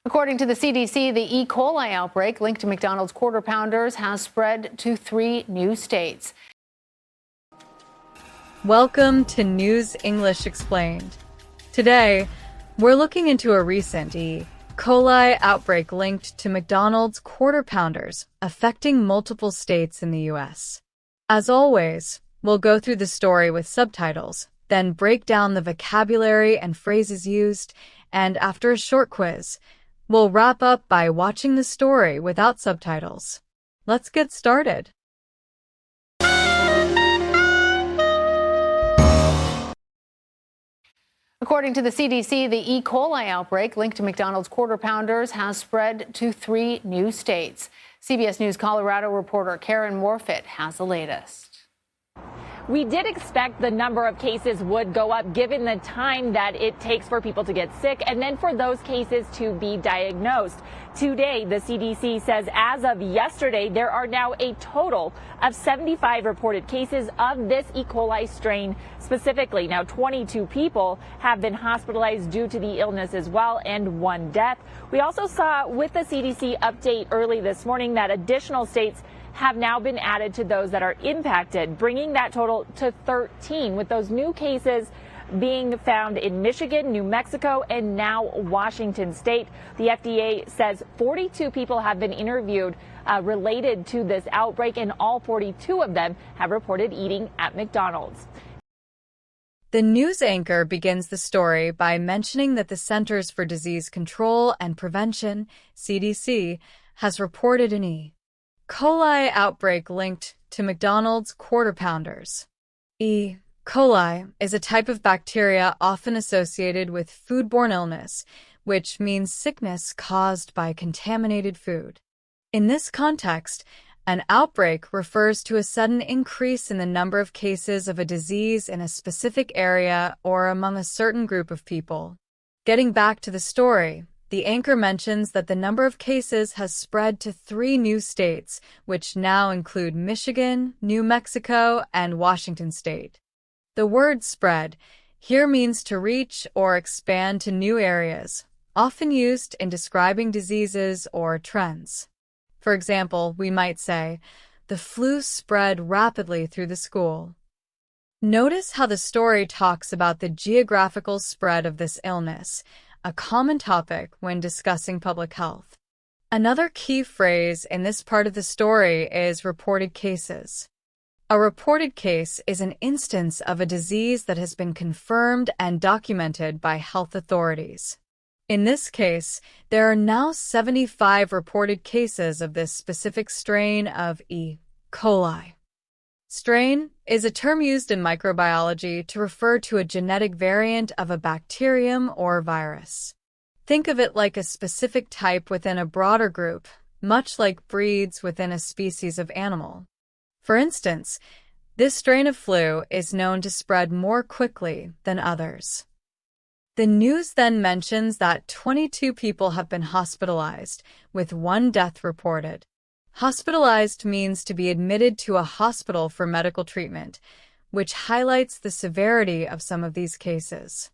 According to the CDC, the E. coli outbreak linked to McDonald's Quarter Pounders has spread to 3 new states. Welcome to News English Explained. Today, we're looking into a recent E. coli outbreak linked to McDonald's Quarter Pounders, affecting multiple states in the U.S. As always, we'll go through the story with subtitles, then break down the vocabulary and phrases used, and after a short quiz, we'll wrap up by watching the story without subtitles. Let's get started. According to the CDC, the E. coli outbreak linked to McDonald's Quarter Pounders has spread to 3 new states. CBS News Colorado reporter Karen Morfitt has the latest. We did expect the number of cases would go up given the time that it takes for people to get sick and then for those cases to be diagnosed. Today, the CDC says as of yesterday, there are now a total of 75 reported cases of this E. coli strain specifically. Now, 22 people have been hospitalized due to the illness as well, and 1 death. We also saw with the CDC update early this morning that additional states have now been added to those that are impacted, bringing that total to 13, with those new cases being found in Michigan, New Mexico, and now Washington State. The FDA says 42 people have been interviewed related to this outbreak, and all 42 of them have reported eating at McDonald's. The news anchor begins the story by mentioning that the Centers for Disease Control and Prevention, CDC, has reported an E. coli outbreak linked to McDonald's Quarter Pounders. E. coli is a type of bacteria often associated with foodborne illness, which means sickness caused by contaminated food. In this context, an outbreak refers to a sudden increase in the number of cases of a disease in a specific area or among a certain group of people. Getting back to the story, the anchor mentions that the number of cases has spread to 3 new states, which now include Michigan, New Mexico, and Washington State. The word spread here means to reach or expand to new areas, often used in describing diseases or trends. For example, we might say, the flu spread rapidly through the school. Notice how the story talks about the geographical spread of this illness, a common topic when discussing public health. Another key phrase in this part of the story is reported cases. A reported case is an instance of a disease that has been confirmed and documented by health authorities. In this case, there are now 75 reported cases of this specific strain of E. coli. Strain is a term used in microbiology to refer to a genetic variant of a bacterium or virus. Think of it like a specific type within a broader group, much like breeds within a species of animal. For instance, this strain of flu is known to spread more quickly than others. The news then mentions that 22 people have been hospitalized, with 1 death reported. Hospitalized means to be admitted to a hospital for medical treatment, which highlights the severity of some of these cases.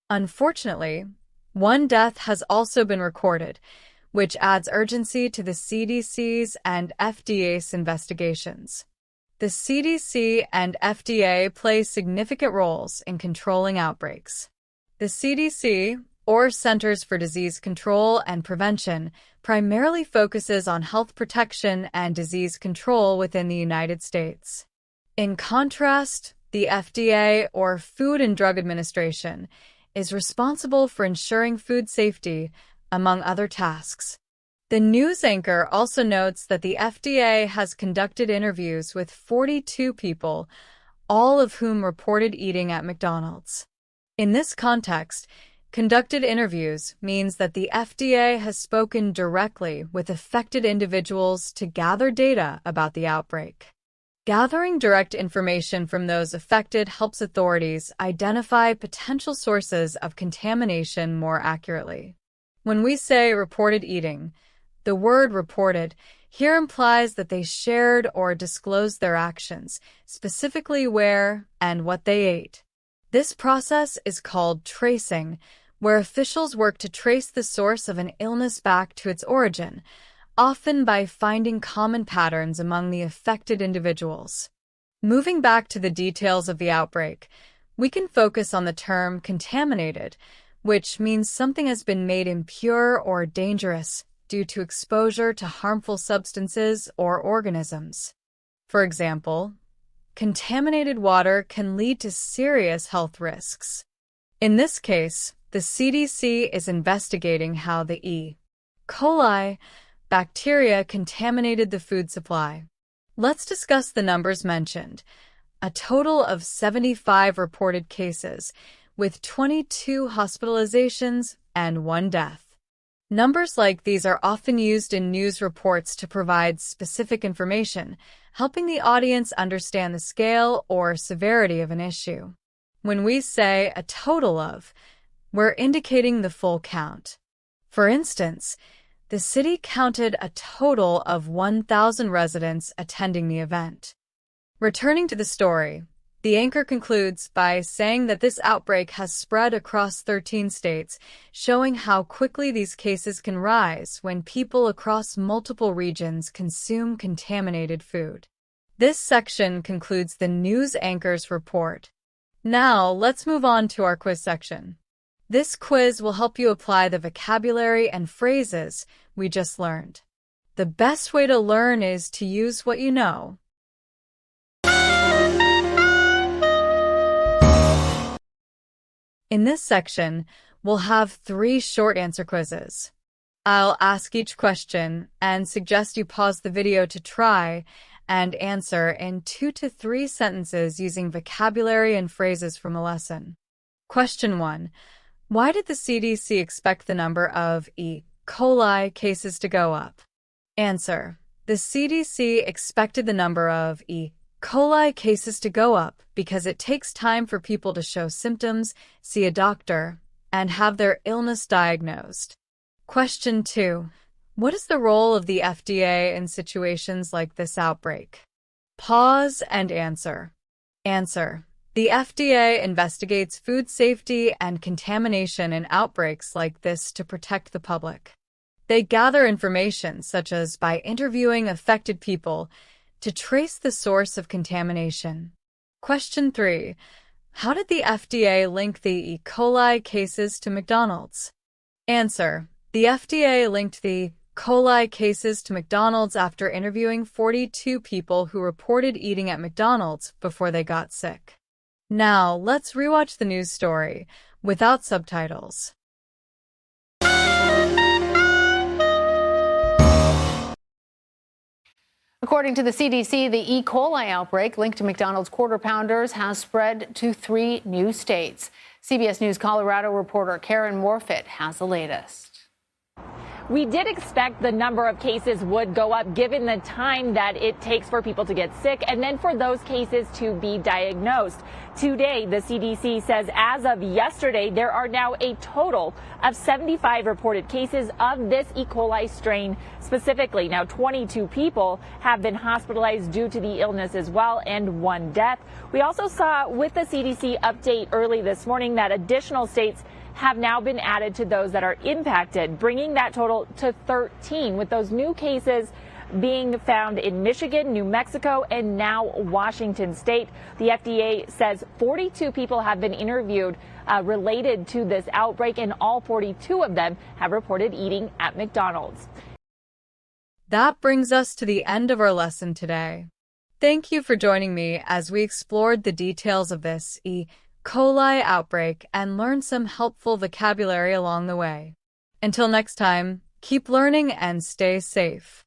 Unfortunately, 1 death has also been recorded, which adds urgency to the CDC's and FDA's investigations. The CDC and FDA play significant roles in controlling outbreaks. The CDC, or Centers for Disease Control and Prevention, primarily focuses on health protection and disease control within the United States. In contrast, the FDA, or Food and Drug Administration, is responsible for ensuring food safety, among other tasks. The news anchor also notes that the FDA has conducted interviews with 42 people, all of whom reported eating at McDonald's. In this context, conducted interviews means that the FDA has spoken directly with affected individuals to gather data about the outbreak. Gathering direct information from those affected helps authorities identify potential sources of contamination more accurately. When we say reported eating, the word reported here implies that they shared or disclosed their actions, specifically where and what they ate. This process is called tracing, where officials work to trace the source of an illness back to its origin, often by finding common patterns among the affected individuals. Moving back to the details of the outbreak, we can focus on the term contaminated, which means something has been made impure or dangerous due to exposure to harmful substances or organisms. For example, contaminated water can lead to serious health risks. In this case, the CDC is investigating how the E. coli bacteria contaminated the food supply. Let's discuss the numbers mentioned. A total of 75 reported cases, with 22 hospitalizations and 1 death. Numbers like these are often used in news reports to provide specific information, helping the audience understand the scale or severity of an issue. When we say a total of, we're indicating the full count. For instance, the city counted a total of 1,000 residents attending the event. Returning to the story, the anchor concludes by saying that this outbreak has spread across 13 states, showing how quickly these cases can rise when people across multiple regions consume contaminated food. This section concludes the news anchor's report. Now, let's move on to our quiz section. This quiz will help you apply the vocabulary and phrases we just learned. The best way to learn is to use what you know. In this section, we'll have 3 short answer quizzes. I'll ask each question and suggest you pause the video to try and answer in 2 to 3 sentences using vocabulary and phrases from the lesson. Question 1. Why did the CDC expect the number of E. coli cases to go up? Answer. The CDC expected the number of E. coli cases to go up because it takes time for people to show symptoms, see a doctor, and have their illness diagnosed. Question 2. What is the role of the FDA in situations like this outbreak? Pause and answer. Answer. The FDA investigates food safety and contamination in outbreaks like this to protect the public. They gather information, such as by interviewing affected people, to trace the source of contamination. Question 3. How did the FDA link the E. coli cases to McDonald's? Answer. The FDA linked the E. coli cases to McDonald's after interviewing 42 people who reported eating at McDonald's before they got sick. Now, let's rewatch the news story without subtitles. According to the CDC, the E. coli outbreak linked to McDonald's Quarter Pounders has spread to 3 new states. CBS News Colorado reporter Karen Morfitt has the latest. We did expect the number of cases would go up given the time that it takes for people to get sick and then for those cases to be diagnosed. Today, the CDC says as of yesterday, there are now a total of 75 reported cases of this E. coli strain specifically. Now, 22 people have been hospitalized due to the illness as well, and 1 death. We also saw with the CDC update early this morning that additional states have now been added to those that are impacted, bringing that total to 13, with those new cases being found in Michigan, New Mexico, and now Washington State. The FDA says 42 people have been interviewed related to this outbreak, and all 42 of them have reported eating at McDonald's. That brings us to the end of our lesson today. Thank you for joining me as we explored the details of this E. coli outbreak and learned some helpful vocabulary along the way. Until next time, keep learning and stay safe.